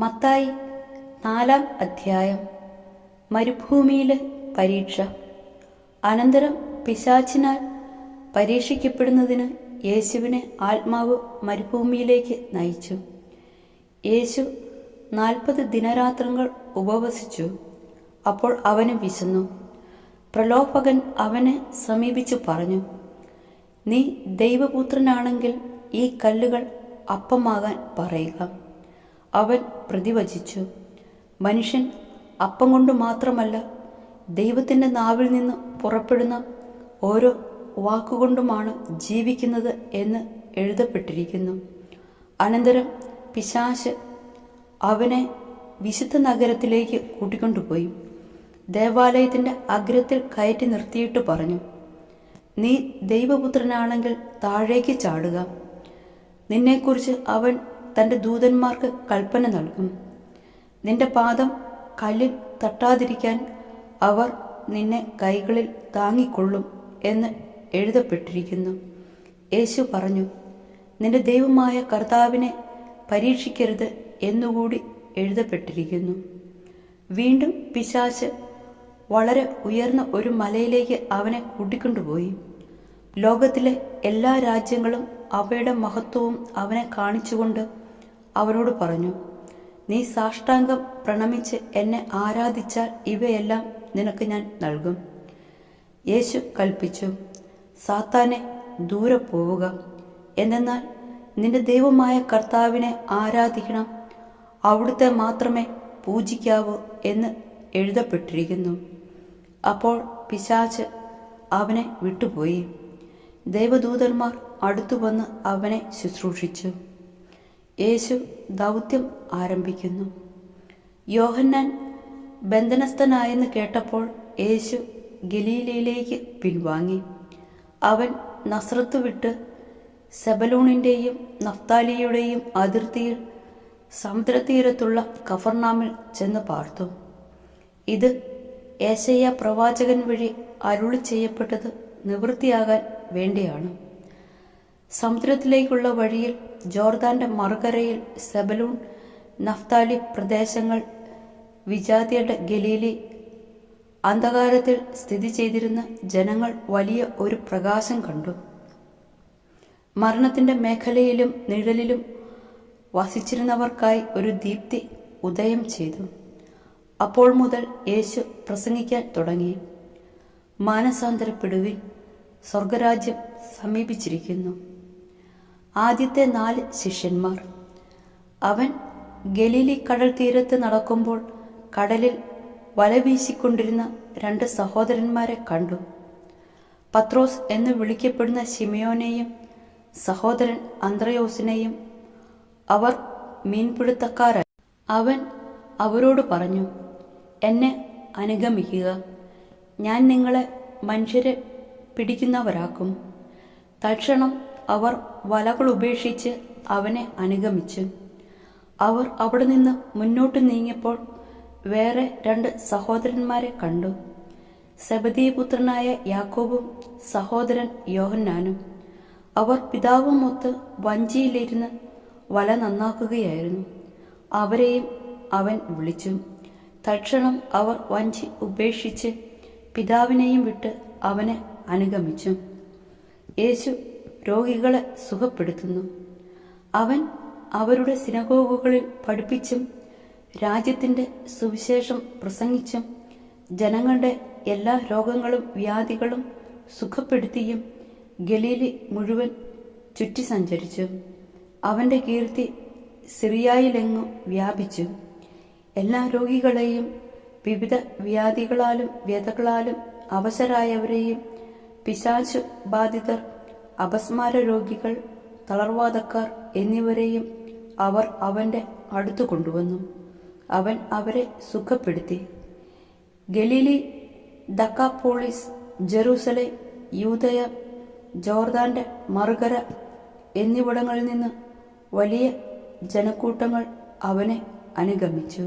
മത്തായി 4-ാം അധ്യായം. മരുഭൂമിയിലെ പരീക്ഷ. അനന്തരം പിശാചിനാൽ പരീക്ഷിക്കപ്പെടുന്നതിന് യേശുവിനെ ആത്മാവ് മരുഭൂമിയിലേക്ക് നയിച്ചു. യേശു 40 ദിനരാത്രങ്ങൾ ഉപവസിച്ചു. അപ്പോൾ അവന് വിശന്നു. പ്രലോഭകൻ അവനെ സമീപിച്ചു പറഞ്ഞു, നീ ദൈവപുത്രനാണെങ്കിൽ ഈ കല്ലുകൾ അപ്പമാകാൻ പറയുക. അവൻ പ്രതിവചിച്ചു, മനുഷ്യൻ അപ്പം കൊണ്ട് മാത്രമല്ല, ദൈവത്തിൻ്റെ നാവിൽ നിന്ന് പുറപ്പെടുന്ന ഓരോ വാക്കുകൊണ്ടുമാണ് ജീവിക്കുന്നത് എന്ന് എഴുതപ്പെട്ടിരിക്കുന്നു. അനന്തരം പിശാച് അവനെ വിശുദ്ധ നഗരത്തിലേക്ക് കൂട്ടിക്കൊണ്ടുപോയി ദേവാലയത്തിൻ്റെ അഗ്രത്തിൽ കയറ്റി നിർത്തിയിട്ട് പറഞ്ഞു, നീ ദൈവപുത്രനാണെങ്കിൽ താഴേക്ക് ചാടുക. നിന്നെക്കുറിച്ച് അവൻ തൻ്റെ ദൂതന്മാർക്ക് കൽപ്പന നൽകും. നിന്റെ പാദം കല്ലിൽ തട്ടാതിരിക്കാൻ അവർ നിന്നെ കൈകളിൽ താങ്ങിക്കൊള്ളും എന്ന് എഴുതപ്പെട്ടിരിക്കുന്നു. യേശു പറഞ്ഞു, നിന്റെ ദൈവമായ കർത്താവിനെ പരീക്ഷിക്കരുത് എന്നുകൂടി എഴുതപ്പെട്ടിരിക്കുന്നു. വീണ്ടും പിശാച് വളരെ ഉയർന്ന ഒരു മലയിലേക്ക് അവനെ കൂട്ടിക്കൊണ്ടുപോയി. ലോകത്തിലെ എല്ലാ രാജ്യങ്ങളും അവയുടെ മഹത്വവും അവനെ കാണിച്ചുകൊണ്ട് അവനോട് പറഞ്ഞു, നീ സാഷ്ടാംഗം പ്രണമിച്ച് എന്നെ ആരാധിച്ചാൽ ഇവയെല്ലാം നിനക്ക് ഞാൻ നൽകും. യേശു കൽപ്പിച്ചു, സാത്താനെ ദൂരെ പോവുക. എന്തെന്നാൽ നിന്റെ ദൈവമായ കർത്താവിനെ ആരാധിക്കണം, അവിടുത്തെ മാത്രമേ പൂജിക്കാവൂ എന്ന് എഴുതപ്പെട്ടിരിക്കുന്നു. അപ്പോൾ പിശാച് അവനെ വിട്ടുപോയി. ദൈവദൂതന്മാർ അടുത്തു വന്ന് അവനെ ശുശ്രൂഷിച്ചു. യേശു ദൗത്യം ആരംഭിക്കുന്നു. യോഹന്നാൻ ബന്ധനസ്ഥനായെന്ന് കേട്ടപ്പോൾ യേശു ഗലീലയിലേക്ക് പിൻവാങ്ങി. അവൻ നസ്രത്ത് വിട്ട് സെബലൂണിൻ്റെയും നഫ്താലിയുടെയും അതിർത്തിയിൽ സമുദ്രതീരത്തുള്ള കഫർനാമിൽ ചെന്ന് പാർത്തു. ഇത് യേശയ്യാ പ്രവാചകൻ വഴി അരുളി ചെയ്യപ്പെട്ടത് നിവൃത്തിയാകാൻ വേണ്ടിയാണ്. സമുദ്രത്തിലേക്കുള്ള വഴിയിൽ ജോർദാന്റെ മറുകരയിൽ സെബലൂൺ, നഫ്താലി പ്രദേശങ്ങൾ, വിജാതിയുടെ ഗലീലി, അന്ധകാരത്തിൽ സ്ഥിതി ചെയ്തിരുന്ന ജനങ്ങൾ വലിയ ഒരു പ്രകാശം കണ്ടു. മരണത്തിന്റെ മേഖലയിലും നിഴലിലും വസിച്ചിരുന്നവർക്കായി ഒരു ദീപ്തി ഉദയം ചെയ്തു. അപ്പോൾ മുതൽ യേശു പ്രസംഗിക്കാൻ തുടങ്ങി, മാനസാന്തരപ്പെടുവിൻ, സ്വർഗരാജ്യം സമീപിച്ചിരിക്കുന്നു. ആദ്യത്തെ 4 ശിഷ്യന്മാർ. അവൻ ഗലീലി കടൽ തീരത്ത് നടക്കുമ്പോൾ കടലിൽ വല വീശിക്കൊണ്ടിരുന്ന 2 സഹോദരന്മാരെ കണ്ടു. പത്രോസ് എന്ന് വിളിക്കപ്പെടുന്ന ശിമയോനെയും സഹോദരൻ അന്ത്രയോസിനെയും. അവർ മീൻപിടുത്തക്കാരായി. അവൻ അവരോട് പറഞ്ഞു, എന്നെ അനുഗമിക്കുക, ഞാൻ നിങ്ങളെ മനുഷ്യരെ പിടിക്കുന്നവരാക്കും. തൽക്ഷണം അവർ വലകൾ ഉപേക്ഷിച്ച് അവനെ അനുഗമിച്ചു. അവർ അവിടെ നിന്ന് മുന്നോട്ട് നീങ്ങിയപ്പോൾ വേറെ 2 സഹോദരന്മാരെ കണ്ടു, സെബദീപുത്രനായ യാക്കോബും സഹോദരൻ യോഹന്നാനും. അവർ പിതാവുമൊത്ത് വഞ്ചിയിലിരുന്ന് വല നന്നാക്കുകയായിരുന്നു. അവരെയും അവൻ വിളിച്ചു. തൽക്ഷണം അവർ വഞ്ചി ഉപേക്ഷിച്ച് പിതാവിനെയും വിട്ട് അവനെ അനുഗമിച്ചു. യേശു രോഗികളെ സുഖപ്പെടുത്തുന്നു. അവൻ അവരുടെ സിനഗോഗുകളിൽ പഠിപ്പിച്ചും രാജ്യത്തിൻ്റെ സുവിശേഷം പ്രസംഗിച്ചും ജനങ്ങളുടെ എല്ലാ രോഗങ്ങളും വ്യാധികളും സുഖപ്പെടുത്തിയും ഗലീലി മുഴുവൻ ചുറ്റി സഞ്ചരിച്ചു. അവൻ്റെ കീർത്തി സിറിയായിലെങ്ങും വ്യാപിച്ചു. എല്ലാ രോഗികളെയും, വിവിധ വ്യാധികളാലും വ്യതകളാലും അവശരായവരെയും, പിശാചു ബാധിതർ, അപസ്മാര രോഗികൾ, തളർവാദക്കാർ എന്നിവരെയും അവർ അവൻ്റെ അടുത്തു കൊണ്ടുവന്നു. അവൻ അവരെ സുഖപ്പെടുത്തി. ഗലീലി, ദക്കാപ്പോളിസ്, ജെറൂസലേം, യൂദയ, ജോർദാന്റെ മറുകര എന്നിവിടങ്ങളിൽ നിന്ന് വലിയ ജനക്കൂട്ടങ്ങൾ അവനെ അനുഗമിച്ചു.